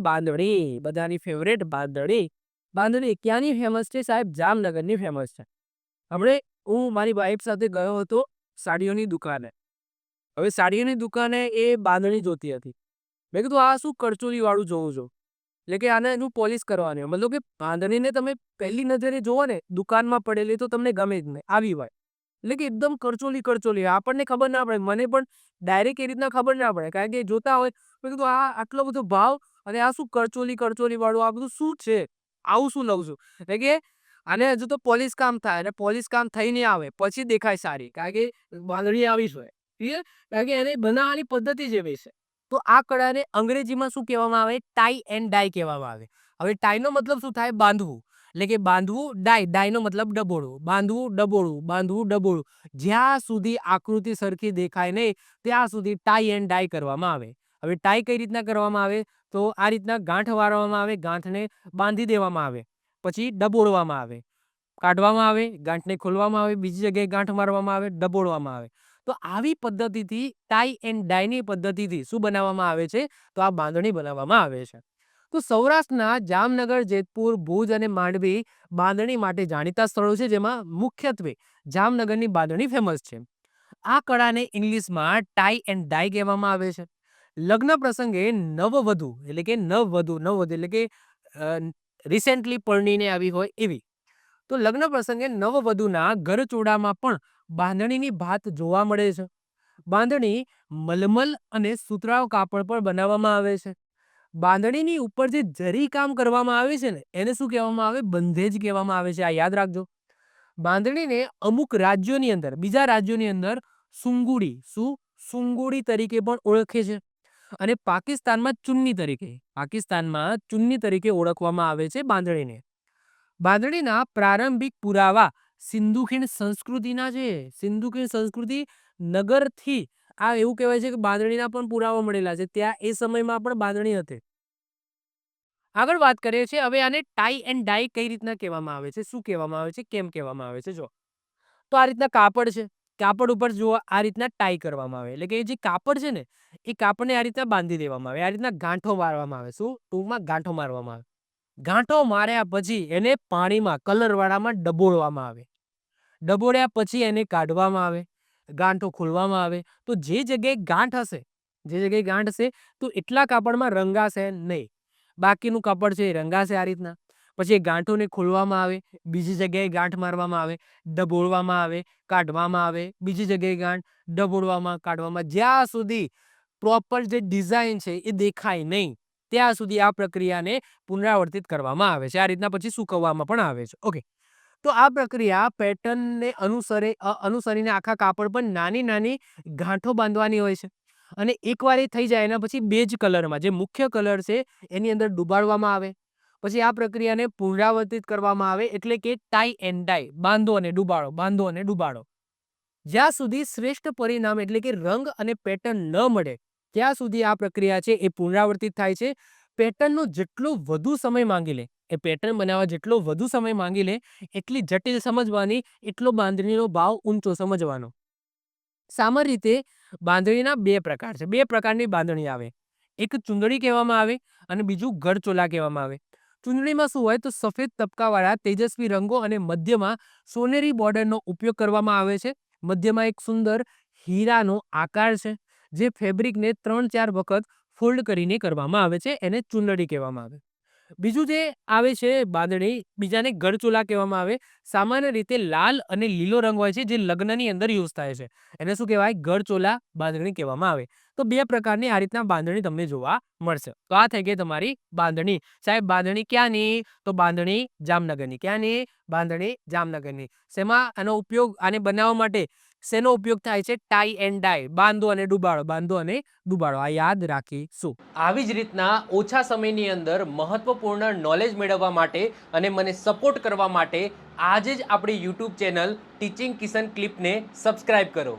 બાંધણી, બધાની ફેવરેટ બાંધણી. બાંધણી ક્યાંની ફેમસ છે સાહેબ? જામનગરની ફેમસ છે. હમણે હું મારી વાઈફ સાથે ગયો હતો સાડીઓની દુકાને. હવે સાડીઓની દુકાને એ બાંધણી જોતી હતી. મેં કીધું આ શું કરચોલીવાળું જોઉં છું. એટલે કે આને એનું પોલિશ કરવાની. મતલબ કે બાંધણીને તમે પહેલી નજરે જોવો ને દુકાનમાં પડેલી તો તમને ગમે જ નહીં, આવી હોય. એટલે કે એકદમ કરચોલી. આપણને ખબર ના પડે. મને પણ ડાયરેક્ટ એ રીતના ખબર ના પડે. કારણ કે જોતા હોય મેં કીધું આ આટલો બધો ભાવ અને આ શું કરચોલીવાળું આ બધું શું છે? આવું શું લઉં છું? એટલે કે આને હજુ તો પોલિશ કામ થાય અને પોલિશ કામ થઈને આવે પછી દેખાય સારી. કારણ કે બાંધણી આવી જ હોય. ક્લિયર? કારણ કે એને બનાવવાની પદ્ધતિ જ એવી છે. તો આ કળાને અંગ્રેજીમાં શું કહેવામાં આવે? ટાઈ એન્ડ ડાય કહેવામાં આવે. હવે ટાઈનો મતલબ શું થાય? બાંધવું. એટલે કે બાંધવું, ડાયનો મતલબ ડબોળવું. બાંધવું, ડબોળવું. જ્યાં સુધી આકૃતિ સરખી દેખાય નહીં ત્યાં સુધી ટાઈ એન્ડ ડાય કરવામાં આવે. હવે ટાઈ કઈ રીતના કરવામાં આવે? તો આ રીતના ગાંઠ વાળવામાં આવે, ગાંઠને બાંધી દેવામાં આવે, પછી ડબોળવામાં આવે, કાઢવામાં આવે, ગાંઠને ખોલવામાં આવે, બીજી જગ્યાએ ગાંઠ મારવામાં આવે, ડબોળવામાં આવે. તો આવી પદ્ધતિથી ટાઈ એન્ડ ડાયની પદ્ધતિથી શું બનાવવામાં આવે છે? તો આ બાંધણી બનાવવામાં આવે છે. તો સૌરાષ્ટ્રના જામનગર, જેતપુર, ભુજ અને માંડવી બાંધણી માટે જાણીતા સ્થળો છે, જેમાં મુખ્યત્વે જામનગરની બાંધણી ફેમસ છે. આ કળાને ઇંગ્લિશમાં ટાઈ એન્ડ ડાય કહેવામાં આવે છે. લગ્ન પ્રસંગે નવવધુ એટલે કે રિસેન્ટલી પરણીને આવી હોય એવી. તો લગ્ન પ્રસંગે નવવધુના ઘરચોળામાં પણ બાંધણીની ભાત જોવા મળે છે. બાંધણી મલમલ અને સુતરાઉ કાપડ પર બનાવવામાં આવે છે. બાંધણીની ઉપર જે જરી કામ કરવામાં આવે છે ને એને શું કહેવામાં આવે? બંધેજ કહેવામાં આવે છે. આ યાદ રાખજો. બાંધણીને અમુક રાજ્યોની અંદર, બીજા રાજ્યોની અંદર સુંગુડી તરીકે પણ ઓળખે છે. અને પાકિસ્તાનમાં ચુન્ની તરીકે ઓળખવામાં આવે છે બાંધણીને. બાંધણીના પ્રારંભિક પુરાવા સિંધુ ખીણ સંસ્કૃતિના છે. સિંધુ ખીણ સંસ્કૃતિ નગરથી આ એવું કહેવાય છે કે બાંધણીના પણ પુરાવા મળેલા છે. ત્યાં એ સમયમાં પણ બાંધણી હતી. આગળ વાત કરીએ છીએ હવે આને ટાઈ એન્ડ ડાય કઈ રીતના કહેવામાં આવે છે, શું કહેવામાં આવે છે, કેમ કહેવામાં આવે છે? જો તો આ રીતના કાપડ છે. કાપડ ઉપર જુઓ આ રીતના ટાઈ કરવામાં આવે. એટલે કે એ જે કાપડ છે ને એ કાપડને આ રીતના બાંધી દેવામાં આવે. આ રીતના ગાંઠો મારવામાં આવે. શું? ટૂંકમાં ગાંઠો મારવામાં આવે. ગાંઠો માર્યા પછી એને પાણીમાં કલરવાળામાં ડબોળવામાં આવે. ડબોળ્યા પછી એને કાઢવામાં આવે, ગાંઠો ખોલવામાં આવે. તો જે જગ્યાએ ગાંઠ હશે તો એટલા કાપડમાં રંગાશે નહીં. બાકીનું કાપડ છે એ રંગાશે આ રીતના. પછી એ ગાંઠોને ખોલવામાં આવે, બીજી જગ્યાએ ગાંઠ મારવામાં આવે, ડબોળવામાં આવે, કાઢવામાં આવે, બીજી જગ્યાએ ગાંઠ, ડબોળવામાં, કાઢવામાં, જ્યાં સુધી પ્રોપર જે ડિઝાઇન છે એ દેખાય નહીં ત્યાં સુધી આ પ્રક્રિયાને પુનરાવર્તિત કરવામાં આવે છે. આ રીતના પછી સૂકવવામાં પણ આવે છે. ઓકે. તો આ પ્રક્રિયા પેટર્નને અનુસરીને આખા કાપડ પર નાની નાની ગાંઠો બાંધવાની હોય છે. અને એકવાર એ થઈ જાય એના પછી બેજ કલરમાં જે મુખ્ય કલર છે એની અંદર ડુબાડવામાં આવે. પછી આ પ્રક્રિયાને પુનરાવર્તિત કરવામાં આવે એટલે કે ટાઈ એન્ડ ડાય, બાંધો અને ડુબાડો. જ્યાં સુધી શ્રેષ્ઠ પરિણામ એટલે કે રંગ અને પેટર્ન ન મળે ત્યાં સુધી આ પ્રક્રિયા છે એ પુનરાવર્તિત થાય છે. પેટર્નનો જેટલો વધુ સમય માંગી લે, એ પેટર્ન બનાવવા જેટલો વધુ સમય માંગી લે એટલી જટિલ સમજવાની, એટલો બાંધણીનો ભાવ ઊંચો સમજવાનો. સામાન્ય રીતે બાંધણીના બે પ્રકાર છે. બે પ્રકારની બાંધણી આવે. એક ચુંદડી કહેવામાં આવે અને બીજું ગળચોલા કહેવામાં આવે. ચુંદડીમાં શું હોય તો સફેદ તબકાવાળા તેજસ્વી રંગો અને મધ્યમાં સોનેરી બોર્ડરનો ઉપયોગ કરવામાં આવે છે. મધ્યમાં એક સુંદર હીરાનો આકાર છે જે ફેબ્રિકને 3-4 વખત ફોલ્ડ કરીને કરવામાં આવે છે. એને ચુંદડી કહેવામાં આવે. બીજું જે આવે છે બાંધણી, બીજાને ગળચોલા કહેવામાં આવે. સામાન્ય રીતે લાલ અને લીલો રંગ હોય છે જે લગ્નની અંદર યુઝ થાય છે. એને શું કહેવાય? ગળચોલા બાંધણી કહેવામાં આવે. તો બે પ્રકારની આ રીતના બાંધણી તમને જોવા મળશે. તો આ થઈ ગઈ તમારી બાંધણી. સાહેબ બાંધણી ક્યાંની? તો બાંધણી જામનગરની. ક્યાંની? બાંધણી જામનગરની. શેમાં આનો ઉપયોગ, આને બનાવવા માટે શેનો ઉપયોગ થાય છે? ટાઈ એન્ડ ડાય, બાંધો અને ડુબાડો. આ યાદ રાખીશું. આવી જ રીતના ઓછા સમયની અંદર મહત્વપૂર્ણ નોલેજ મેળવવા માટે અને મને સપોર્ટ કરવા માટે આજે જ આપણી યુટ્યુબ ચેનલ ટીચિંગ કિશન ક્લિપને સબસ્ક્રાઇબ કરો.